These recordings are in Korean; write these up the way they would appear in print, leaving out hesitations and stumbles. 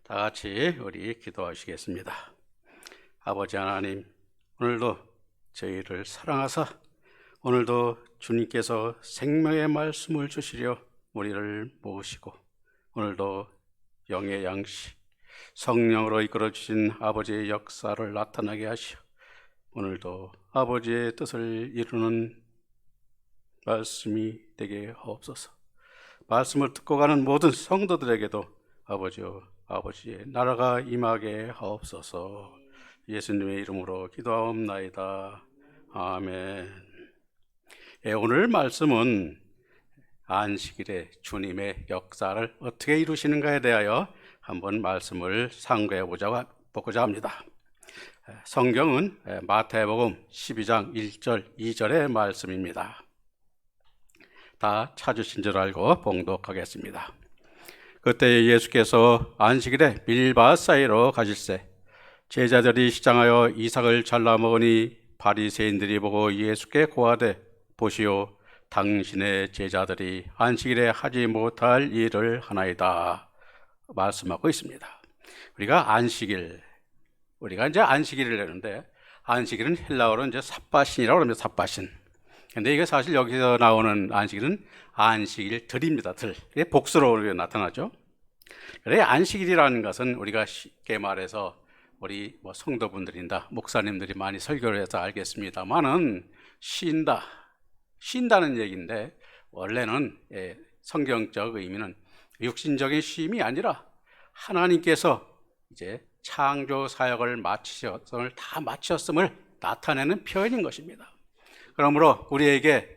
다 같이 우리 기도하시겠습니다. 아버지 하나님, 오늘도 저희를 사랑하사 오늘도 주님께서 생명의 말씀을 주시려 우리를 모으시고 오늘도 영의 양식 성령으로 이끌어 주신 아버지의 역사를 나타나게 하시어 오늘도 아버지의 뜻을 이루는 말씀이 되게 하옵소서. 말씀을 듣고 가는 모든 성도들에게도 아버지의 나라가 임하게 하옵소서. 예수님의 이름으로 기도하옵나이다. 아멘. 오늘 말씀은 안식일에 주님의 역사를 어떻게 이루시는가에 대하여 한번 말씀을 상고해보고자 합니다. 성경은 마태복음 12장 1절 2절의 말씀입니다. 다 찾으신 줄 알고 봉독하겠습니다. 그때 예수께서 안식일에 밀밭 사이로 가실새 제자들이 시장하여 이삭을 잘라 먹으니 바리새인들이 보고 예수께 고하되 보시오, 당신의 제자들이 안식일에 하지 못할 일을 하나이다 말씀하고 있습니다. 우리가 이제 안식일을 내는데 안식일은 헬라어로 이제 삿바신이라고 합니다. 삿바신. 근데 이게 사실 여기서 나오는 안식일은 안식일들입니다. 이게 복수로 나타나죠. 그래, 안식일이라는 것은 우리가 쉽게 말해서 우리 성도분들이나 목사님들이 많이 설교를 해서 알겠습니다만은 쉰다는 얘기인데 원래는 성경적 의미는 육신적인 쉼이 아니라 하나님께서 이제 창조 사역을 다 마치셨음을 나타내는 표현인 것입니다. 그러므로 우리에게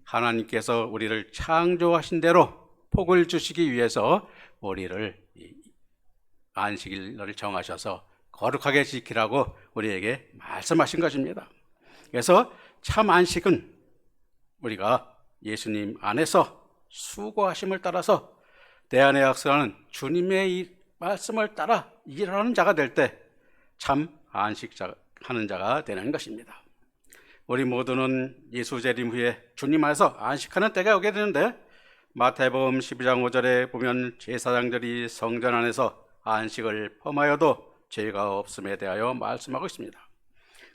하나님께서 우리를 창조하신 대로 복을 주시기 위해서 우리를 안식일을 정하셔서 거룩하게 지키라고 우리에게 말씀하신 것입니다. 그래서 참 안식은 우리가 예수님 안에서 수고하심을 따라서 내 안에 역사하는 주님의 이 말씀을 따라 일하는 자가 될 때 참 안식하는 자가 되는 것입니다. 우리 모두는 예수 재림 후에 주님 안에서 안식하는 때가 오게 되는데 마태복음 12장 5절에 보면 제사장들이 성전 안에서 안식을 범하여도 죄가 없음에 대하여 말씀하고 있습니다.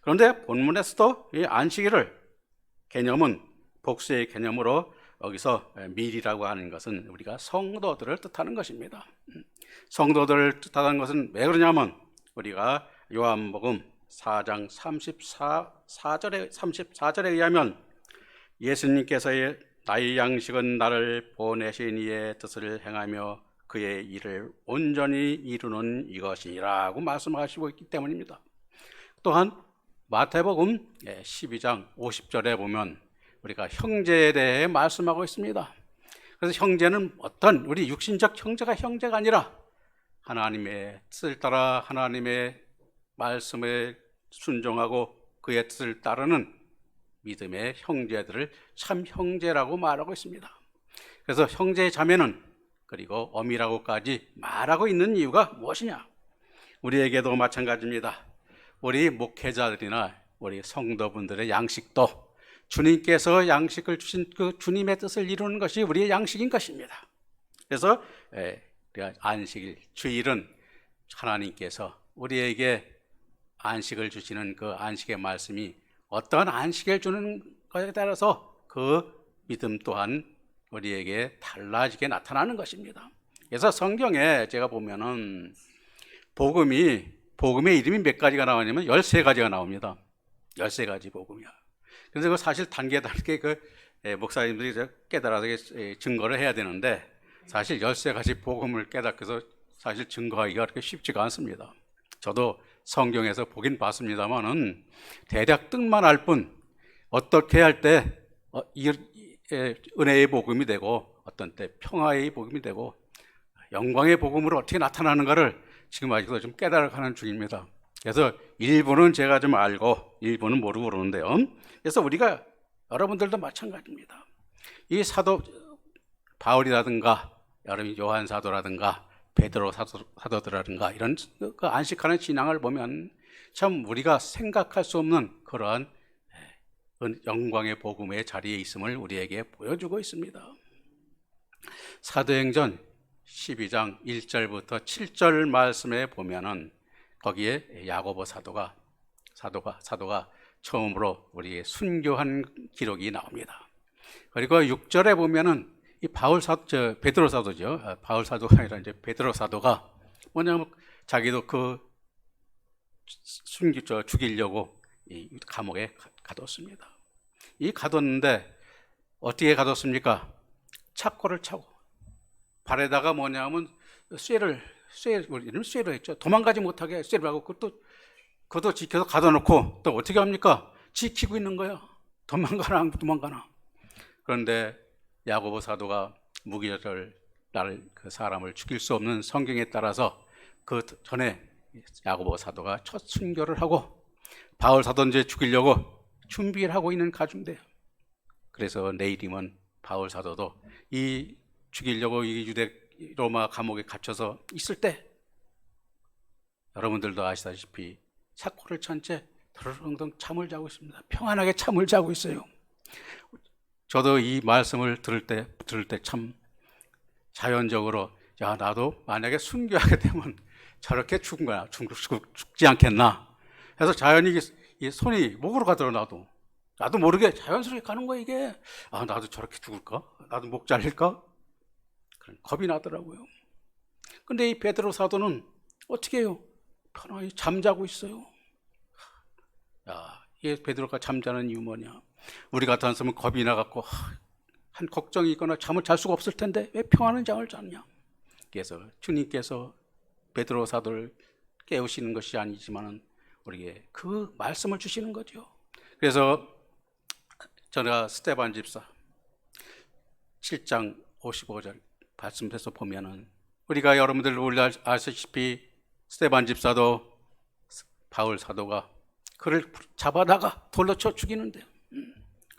그런데 본문에서도 이 안식일을 개념은 복수의 개념으로 여기서 밀이라고 하는 것은 우리가 성도들을 뜻하는 것입니다. 성도들을 뜻하는 것은 왜 그러냐면 우리가 요한복음 4장 34절에 의하면 예수님께서 나의 양식은 나를 보내신 이의 뜻을 행하며 그의 일을 온전히 이루는 이것이라고 말씀하시고 있기 때문입니다. 또한 마태복음 12장 50절에 보면 우리가 형제에 대해 말씀하고 있습니다. 그래서 형제는 어떤 우리 육신적 형제가 아니라 하나님의 뜻을 따라 하나님의 말씀에 순종하고 그의 뜻을 따르는 믿음의 형제들을 참 형제라고 말하고 있습니다. 그래서 형제 자매는 그리고 어미라고까지 말하고 있는 이유가 무엇이냐? 우리에게도 마찬가지입니다. 우리 목회자들이나 우리 성도분들의 양식도 주님께서 양식을 주신 그 주님의 뜻을 이루는 것이 우리의 양식인 것입니다. 그래서 안식일, 주일은 하나님께서 우리에게 안식을 주시는 그 안식의 말씀이 어떤 안식을 주는 것에 따라서 그 믿음 또한 우리에게 달라지게 나타나는 것입니다. 그래서 성경에 제가 보면은 복음의 이름이 몇 가지가 나오냐면 13가지가 나옵니다. 13가지 복음이야. 그래서 그 사실 단계 그 목사님들이 깨달아서 증거를 해야 되는데 사실 13가지 복음을 깨닫기 위해서 사실 증거하기가 그렇게 쉽지가 않습니다. 저도 성경에서 보긴 봤습니다만은 대략 뜻만 알 뿐 어떻게 할 때 은혜의 복음이 되고 어떤 때 평화의 복음이 되고 영광의 복음으로 어떻게 나타나는가를 지금 아직도 좀 깨달아가는 중입니다. 그래서 일부는 제가 좀 알고 일부는 모르고 그러는데요. 그래서 우리가 여러분들도 마찬가지입니다. 이 사도 바울이라든가 여러분 요한 사도라든가 베드로 사도들라든가 이런 그 안식하는 신앙을 보면 참 우리가 생각할 수 없는 그러한 영광의 복음의 자리에 있음을 우리에게 보여주고 있습니다. 사도행전 12장 1절부터 7절 말씀에 보면은 거기에 야고보 사도가 처음으로 우리의 순교한 기록이 나옵니다. 그리고 6절에 보면은 이 베드로 사도죠. 바울 사도가 아니라 이제 베드로 사도가 뭐냐면 자기도 그 죽이려고 이 감옥에 가뒀습니다. 이 가뒀는데 어떻게 가뒀습니까? 착고를 차고 발에다가 뭐냐면 쇠를 했죠. 도망가지 못하게 쇠를 하고 그것도 지켜서 가둬놓고 또 어떻게 합니까? 지키고 있는 거야. 도망가나. 그런데 야고보 사도가 무기를 그 사람을 죽일 수 없는 성경에 따라서 그 전에 야고보 사도가 첫 순교를 하고 바울 사도 이제 죽이려고 준비를 하고 있는 가중돼요. 그래서 내일이면 바울 사도도 이 죽이려고 이 유대 로마 감옥에 갇혀서 있을 때 여러분들도 아시다시피 착고를 찬 채 더러렁덩 잠을 자고 있습니다. 평안하게 잠을 자고 있어요. 저도 이 말씀을 들을 때 참 자연적으로 야 나도 만약에 순교하게 되면 저렇게 죽지 않겠나 해서 자연히 이 손이 목으로 가더라도 나도 모르게 자연스럽게 가는 거야 이게. 아 나도 저렇게 죽을까? 나도 목 잘릴까? 그런 겁이 나더라고요. 근데 이 베드로 사도는 어떻게 해요? 편안히 잠자고 있어요. 야, 이게 베드로가 잠자는 이유 뭐냐? 우리 같았으면 겁이 나갖고 한 걱정이 있거나 잠을 잘 수가 없을 텐데 왜 평안한 잠을 잤냐? 그래서 주님께서 베드로 사도를 깨우시는 것이 아니지만은 우리에게 그 말씀을 주시는 거죠. 그래서 제가 스데반 집사 7장 55절 말씀에서 보면은 우리가 여러분들 아시다시피 스데반 집사도 바울 사도가 그를 잡아다가 돌로 쳐 죽이는데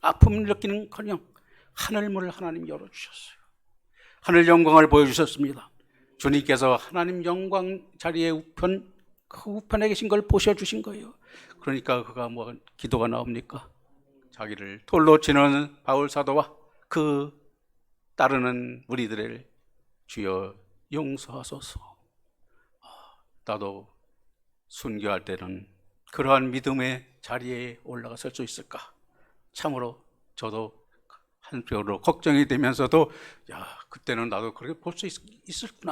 아픔을 느끼는커녕 하늘문을 하나님 열어주셨어요. 하늘 영광을 보여주셨습니다. 주님께서 하나님 영광 자리에 그 우편에 계신 걸 보셔주신 거예요. 그러니까 그가 뭐 기도가 나옵니까? 자기를 돌로 치는 바울 사도와 그 따르는 우리들을 주여 용서하소서. 나도 순교할 때는 그러한 믿음의 자리에 올라가 설 수 있을까? 참으로 저도 한편으로 걱정이 되면서도 야 그때는 나도 그렇게 볼 수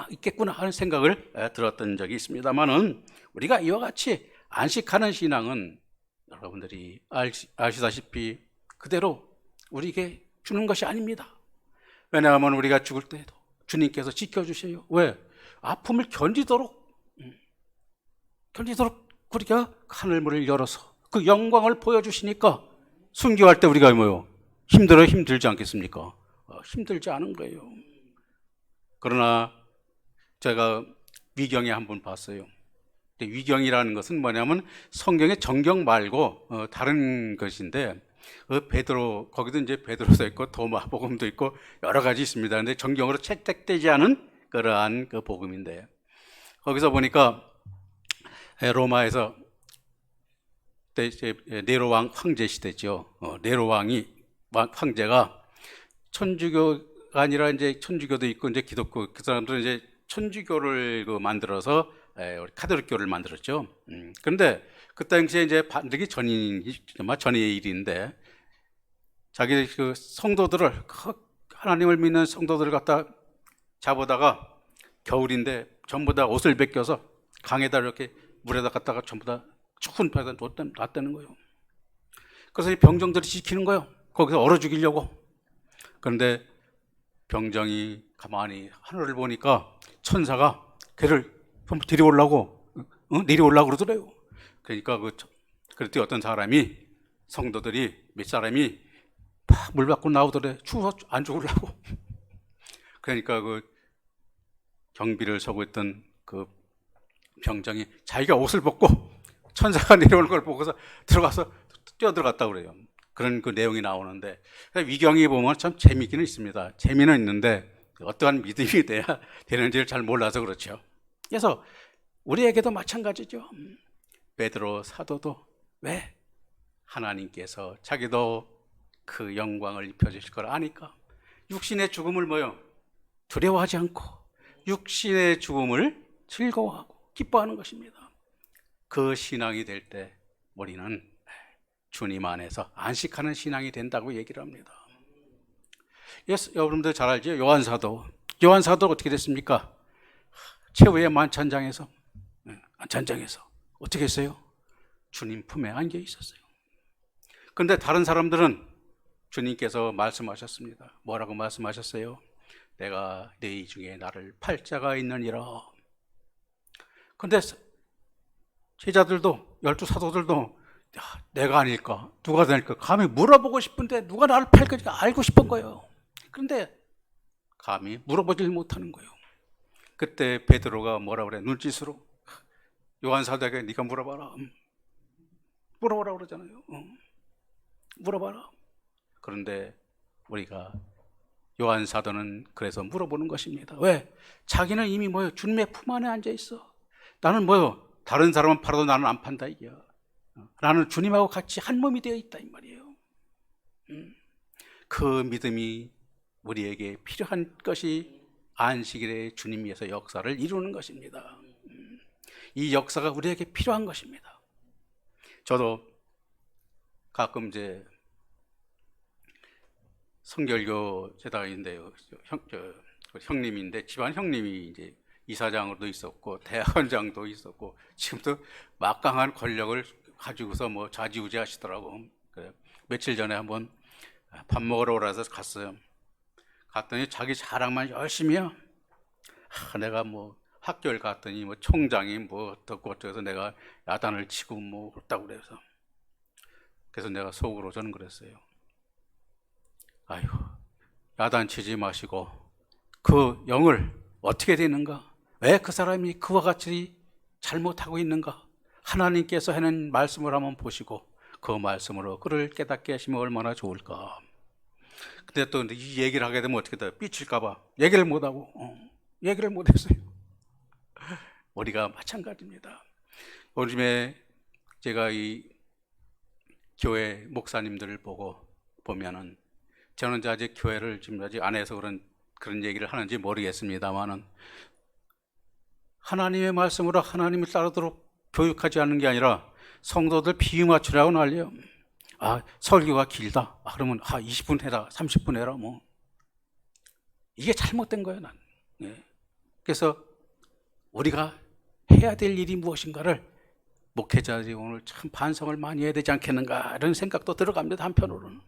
있겠구나 하는 생각을 들었던 적이 있습니다만은 우리가 이와 같이 안식하는 신앙은 여러분들이 아시다시피 그대로 우리에게 주는 것이 아닙니다. 왜냐하면 우리가 죽을 때에도 주님께서 지켜주셔요. 왜? 아픔을 견디도록 우리가 하늘문을 열어서 그 영광을 보여주시니까 순교할 때 우리가 뭐요? 힘들지 않겠습니까? 힘들지 않은 거예요. 그러나 제가 위경에 한번 봤어요. 위경이라는 것은 뭐냐면 성경의 정경 말고 다른 것인데 베드로 거기도 이제 베드로도 있고 도마복음도 있고 여러 가지 있습니다. 근데 정경으로 채택되지 않은 그러한 그 복음인데 거기서 보니까 로마에서 네로 왕 황제 시대죠. 네로 황제가 천주교가 아니라 이제 천주교도 있고 이제 기독교 그 사람들은 이제 천주교를 만들어서 카톨릭교를 만들었죠. 그런데 그 당시에 이제 반드기 전의 일인데 자기 그 성도들을 하나님을 믿는 성도들을 갖다 잡아다가 겨울인데 전부 다 옷을 벗겨서 강에다 이렇게 물에다 갖다가 전부 다 추운 배에다 놨다는 거예요. 그래서 이 병정들이 지키는 거예요. 거기서 얼어 죽이려고. 그런데 병정이 가만히 하늘을 보니까 천사가 걔를 데려오려고 내려오려고 그러더래요. 그러니까 그랬더니 어떤 사람이 성도들이 몇 사람이 막 물 밖으로 나오더래. 추워서 안 죽으려고. 그러니까 그 경비를 서고 있던 그 병정이 자기가 옷을 벗고 천사가 내려오는 걸 보고서 들어가서 뛰어들어갔다고 그래요. 그런 그 내용이 나오는데 위경이 보면 참 재미있기는 있습니다. 재미는 있는데 어떠한 믿음이 돼야 되는지를 잘 몰라서 그렇죠. 그래서 우리에게도 마찬가지죠. 베드로 사도도 왜? 하나님께서 자기도 그 영광을 입혀주실 걸 아니까 육신의 죽음을 두려워하지 않고 육신의 죽음을 즐거워하고 기뻐하는 것입니다. 그 신앙이 될 때 우리는 주님 안에서 안식하는 신앙이 된다고 얘기를 합니다. 여러분들 잘 알죠? 요한사도 어떻게 됐습니까? 최후의 만찬장에서 어떻게 했어요? 주님 품에 안겨 있었어요. 그런데 다른 사람들은 주님께서 말씀하셨습니다. 뭐라고 말씀하셨어요? 내가 너희 중에 나를 팔 자가 있느니라. 그런데 제자들도, 12사도들도 내가 아닐까, 누가 될까 감히 물어보고 싶은데 누가 나를 팔 거니까 알고 싶은 거예요. 그런데 감히 물어보질 못하는 거예요. 그때 베드로가 뭐라 그래? 눈짓으로 요한사도에게 네가 물어봐라 그러잖아요. 물어봐라. 그런데 우리가 요한사도는 그래서 물어보는 것입니다. 왜? 자기는 이미 주님의 품 안에 앉아 있어. 나는 다른 사람은 팔아도 나는 안 판다 이게야. 나는 주님하고 같이 한 몸이 되어 있다 이 말이에요. 그 믿음이 우리에게 필요한 것이 안식일에 주님 위해서 역사를 이루는 것입니다. 이 역사가 우리에게 필요한 것입니다. 저도 가끔 이제 성결교 제단인데요. 형님인데 집안 형님이 이제 이사장으로도 있었고 대학원장도 있었고 지금도 막강한 권력을 가지고서 좌지우지하시더라고. 며칠 전에 한번 밥 먹으러 오라서 갔어요. 갔더니 자기 자랑만 열심히 해요. 내가 학교를 갔더니 총장이 어떻고 어쩌고 해서 내가 야단을 치고 그렇다고 그래서. 그래서 내가 속으로 저는 그랬어요. 아이고, 야단 치지 마시고 그 영을 어떻게 되는가? 왜 그 사람이 그와 같이 잘못하고 있는가? 하나님께서 하는 말씀을 한번 보시고 그 말씀으로 그를 깨닫게 하시면 얼마나 좋을까? 근데 또 이 얘기를 하게 되면 어떻게 돼요? 삐칠까봐 얘기를 못하고 얘기를 못했어요. 우리가 마찬가지입니다. 요즘에 제가 이 교회 목사님들을 보면은 저는 이제 아직 교회를 지금 아직 안 해서 그런 얘기를 하는지 모르겠습니다만은 하나님의 말씀으로 하나님을 따르도록 교육하지 않는 게 아니라 성도들 비유 맞추라고 난리요. 설교가 길다. 그러면 20분 해라, 30분 해라 이게 잘못된 거예요, 난. 그래서 우리가 해야 될 일이 무엇인가를 목회자들이 오늘 참 반성을 많이 해야 되지 않겠는가 이런 생각도 들어갑니다, 한편으로는.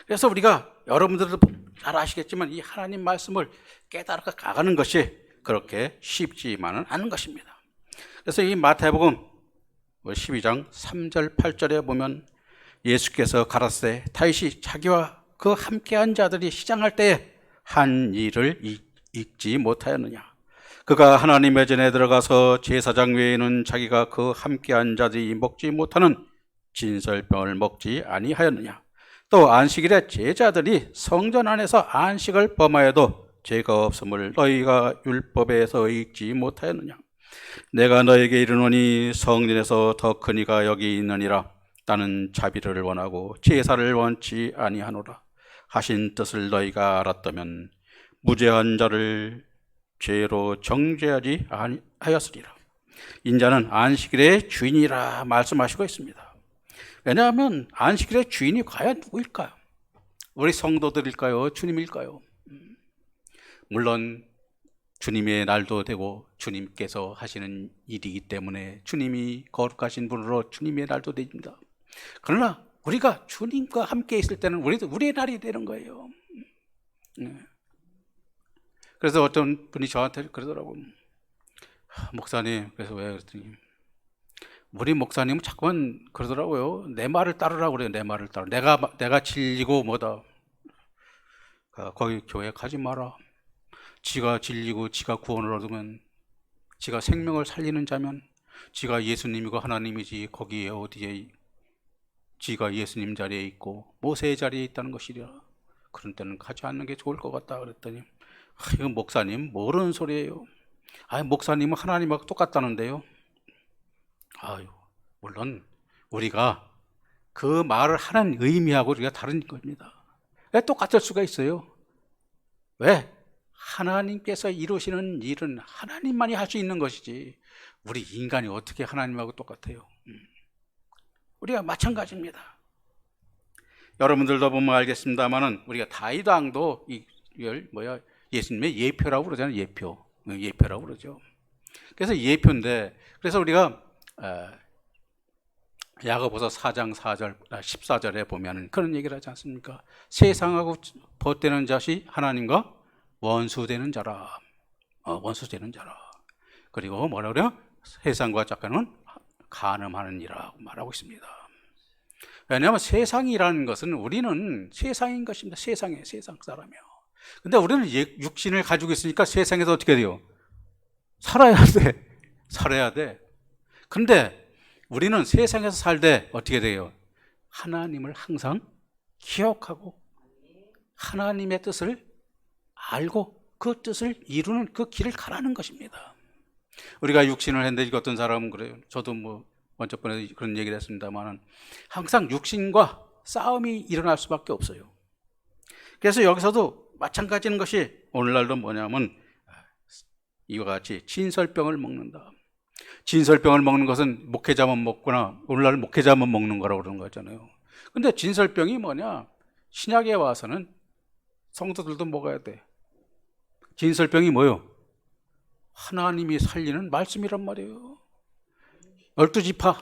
그래서 우리가 여러분들도 잘 아시겠지만 이 하나님 말씀을 깨달아 가가는 것이 그렇게 쉽지만은 않은 것입니다. 그래서 이 마태복음 12장 3절 8절에 보면 예수께서 가라사대 다윗이 자기와 그 함께한 자들이 시장할 때에 한 일을 잊지 못하였느냐. 그가 하나님의 전에 들어가서 제사장 외에는 자기가 그 함께한 자들이 먹지 못하는 진설병을 먹지 아니하였느냐. 또 안식일에 제자들이 성전 안에서 안식을 범하여도 죄가 없음을 너희가 율법에서 읽지 못하였느냐. 내가 너에게 이르노니 성전에서 더 큰 이가 여기 있느니라. 나는 자비를 원하고 제사를 원치 아니하노라 하신 뜻을 너희가 알았다면 무죄한 자를 죄로 정죄하지 아니하였으리라. 인자는 안식일의 주인이라 말씀하시고 있습니다. 왜냐하면 안식일의 주인이 과연 누구일까요? 우리 성도들일까요? 주님일까요? 물론 주님의 날도 되고 주님께서 하시는 일이기 때문에 주님이 거룩하신 분으로 주님의 날도 됩니다. 그러나 우리가 주님과 함께 있을 때는 우리의 날이 되는 거예요. 그래서 어떤 분이 저한테 그러더라고요. 목사님, 그래서 왜 그랬더니 우리 목사님은 자꾸만 그러더라고요. 내 말을 따르라고 그래요. 내 말을 따르. 내가 진리고 뭐다. 거기 교회 가지 마라. 지가 진리고 지가 구원을 얻으면, 지가 생명을 살리는 자면 지가 예수님이고 하나님이지 거기에 어디에 지가 예수님 자리에 있고 모세의 자리에 있다는 것이라. 그런 때는 가지 않는 게 좋을 것 같다 그랬더니 이거 목사님 모르는 소리예요. 목사님은 하나님하고 똑같다는데요. 물론 우리가 그 말을 하는 의미하고 우리가 다른 겁니다. 왜 똑같을 수가 있어요? 왜? 하나님께서 이루시는 일은 하나님만이 할 수 있는 것이지 우리 인간이 어떻게 하나님하고 똑같아요? 우리가 마찬가지입니다. 여러분들도 보면 알겠습니다만은 우리가 다윗 왕도 이걸 예수님의 예표라고 그러잖아요. 예표라고 그러죠. 그래서 예표인데, 그래서 우리가 야고보서 4장 4절 14절에 보면은 그런 얘기를 하지 않습니까? 세상하고 벗되는 자시 하나님과 원수되는 자라. 원수되는 자라. 그리고 뭐라 그래요? 세상과 작가는 간음하는 이라고 말하고 있습니다. 왜냐하면 세상이라는 것은 우리는 세상인 것입니다. 세상 사람이요. 근데 우리는 육신을 가지고 있으니까 세상에서 어떻게 돼요? 살아야 돼. 근데 우리는 세상에서 살되 어떻게 돼요? 하나님을 항상 기억하고 하나님의 뜻을 알고 그 뜻을 이루는 그 길을 가라는 것입니다. 우리가 육신을 했는데 어떤 사람은 그래요. 저도 번에 그런 얘기를 했습니다만 항상 육신과 싸움이 일어날 수밖에 없어요. 그래서 여기서도 마찬가지인 것이 오늘날도 뭐냐면 이와 같이 진설병을 먹는다. 진설병을 먹는 것은 목회자만 먹거나 오늘날 목회자만 먹는 거라고 그러는 거잖아요. 근데 진설병이 뭐냐? 신약에 와서는 성도들도 먹어야 돼. 진설병이 뭐요? 하나님이 살리는 말씀이란 말이에요. 12지파,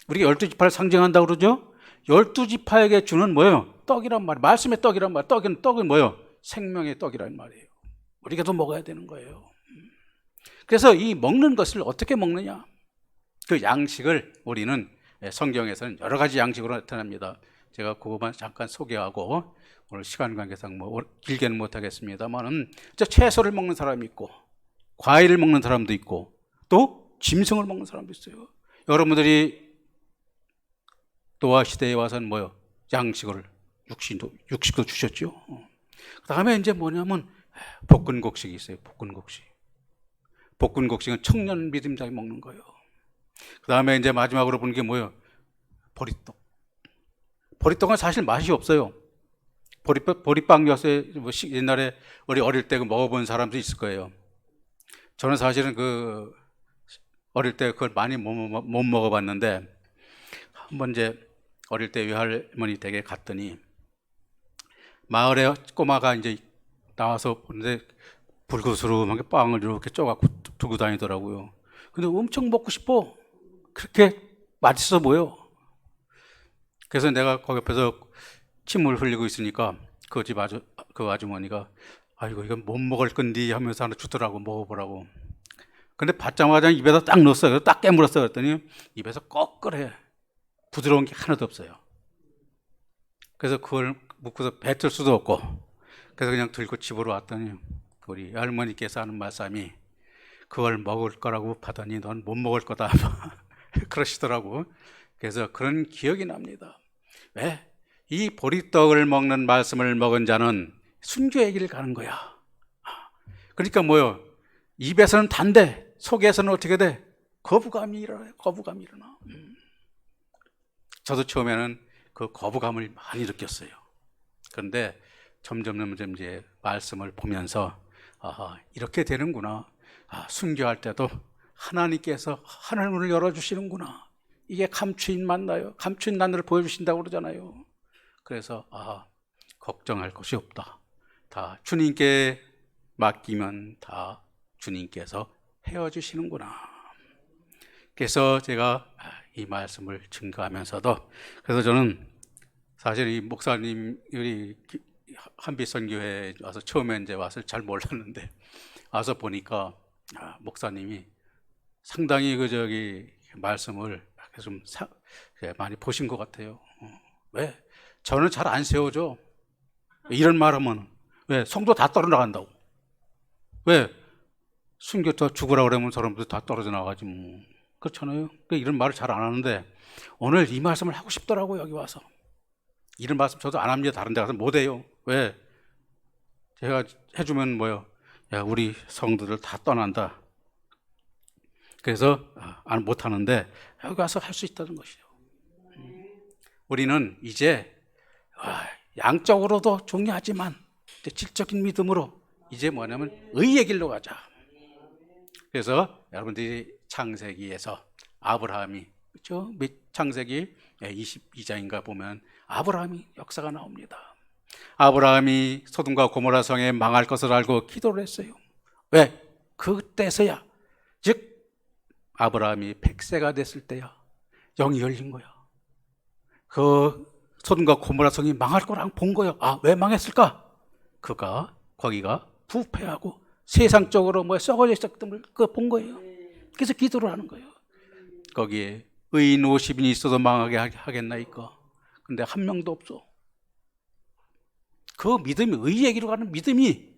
우리가 12지파를 상징한다고 그러죠? 12지파에게 주는 뭐예요? 떡이란 말이에요. 말씀의 떡이란 말이에요. 떡은 뭐예요? 생명의 떡이란 말이에요. 우리가 먹어야 되는 거예요. 그래서 이 먹는 것을 어떻게 먹느냐? 그 양식을 우리는 성경에서는 여러 가지 양식으로 나타납니다. 제가 그것만 잠깐 소개하고 오늘 시간 관계상 길게는 못하겠습니다만 채소를 먹는 사람이 있고 과일을 먹는 사람도 있고 또 짐승을 먹는 사람도 있어요. 여러분들이 노아 시대에 와서는 양식을 육식도 주셨죠. 그 다음에 이제 뭐냐면 볶은곡식이 있어요. 볶은곡식은 청년 믿음자가 먹는 거예요. 그 다음에 이제 마지막으로 보는 게 보리떡. 보리떡은 사실 맛이 없어요. 보리빵 요새 옛날에 우리 어릴 때 먹어본 사람도 있을 거예요. 저는 사실은 어릴 때 그걸 많이 못 먹어봤는데 한번 이제 어릴 때 외할머니 댁에 갔더니 마을에 꼬마가 이제 나와서 보는데 불그스름하게 빵을 이렇게 쪄갖고 두고 다니더라고요. 근데 엄청 먹고 싶어. 그렇게 맛있어 보여. 그래서 내가 거기 옆에서 침을 흘리고 있으니까 그 아주머니가 아이고 이건 못 먹을 건디 하면서 하나 주더라고. 먹어보라고. 근데 받자마자 입에다 딱 넣었어요. 딱 깨물었어요. 그랬더니 입에서 꺼끌해. 부드러운 게 하나도 없어요. 그래서 그걸 묻고서 뱉을 수도 없고 그래서 그냥 들고 집으로 왔더니 우리 할머니께서 하는 말씀이 그걸 먹을 거라고 받더니 넌 못 먹을 거다 그러시더라고. 그래서 그런 기억이 납니다. 왜? 이 보리떡을 먹는 말씀을 먹은 자는 순교의 길을 가는 거야. 그러니까 입에서는 단데 속에서는 어떻게 돼? 거부감이 일어나요. 거부감이 일어나. 저도 처음에는 그 거부감을 많이 느꼈어요. 그런데 점점 이제 말씀을 보면서 이렇게 되는구나. 순교할 때도 하나님께서 하늘문을 열어주시는구나. 이게 감추인 만나요. 감추인 난을 보여주신다고 그러잖아요. 그래서 걱정할 것이 없다. 다 주님께 맡기면 다 주님께서 헤어주시는구나. 그래서 제가 이 말씀을 증거하면서도 그래서 저는 사실 이 목사님 우리 한빛선교회에 와서 처음에 이제 와서 잘 몰랐는데 와서 보니까 목사님이 상당히 말씀을 좀 많이 보신 것 같아요. 왜? 저는 잘 안 세워줘. 이런 말하면 왜? 성도 다 떨어져 나간다고. 왜? 순교 더 죽으라 그러면 사람들 다 떨어져 나가지 뭐. 그렇잖아요. 이런 말을 잘 안 하는데 오늘 이 말씀을 하고 싶더라고요. 여기 와서. 이런 말씀 저도 안 합니다. 다른 데 가서 못 해요. 왜? 제가 해주면 야, 우리 성도들 다 떠난다. 그래서 못 하는데 여기 와서 할 수 있다는 것이죠. 우리는 이제 양적으로도 중요하지만 질적인 믿음으로 이제 뭐냐면 의의 길로 가자. 그래서 여러분들이 창세기에서 아브라함이, 그렇죠? 창세기 22장인가 보면 아브라함이 역사가 나옵니다. 아브라함이 소돔과 고모라 성에 망할 것을 알고 기도를 했어요. 왜? 그때서야, 즉 아브라함이 100세가 됐을 때야 영이 열린 거야. 그 소돔과 고모라 성이 망할 거랑 본 거야. 아, 왜 망했을까? 그가 거기가 부패하고 세상적으로 뭐 썩어져 있었던 걸 그거 본 거예요. 그래서 기도를 하는 거예요. 거기에 의인 50인이 있어도 망하게 하겠나이까? 근데 한 명도 없어. 그 믿음이, 의의 길로 가는 믿음이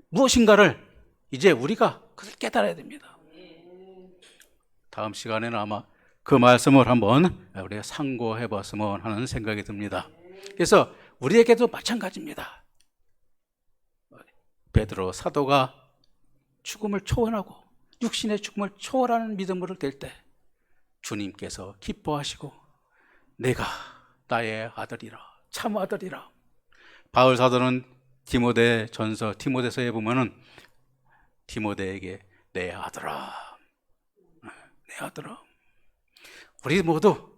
무엇인가를 이제 우리가 그걸 깨달아야 됩니다. 다음 시간에는 아마 그 말씀을 한번 우리가 상고해 봤으면 하는 생각이 듭니다. 그래서 우리에게도 마찬가지입니다. 베드로 사도가 죽음을 초월하고 육신의 죽음을 초월하는 믿음으로 될 때 주님께서 기뻐하시고 내가 나의 아들이라, 참 아들이라. 바울 사도는 디모데서에 보면은 디모데에게 내 아들아, 내 아들아. 우리 모두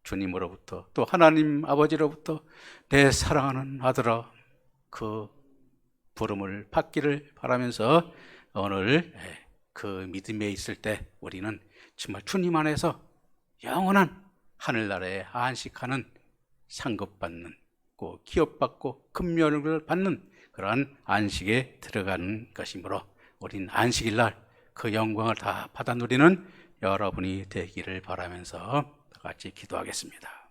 주님으로부터 또 하나님 아버지로부터 내 사랑하는 아들아, 그 부름을 받기를 바라면서 오늘 그 믿음에 있을 때 우리는 정말 주님 안에서 영원한 하늘나라에 안식하는, 상급받는, 기업받고 금멸을 받는 그러한 안식에 들어가는 것이므로 우린 안식일날 그 영광을 다 받아 누리는 여러분이 되기를 바라면서 같이 기도하겠습니다.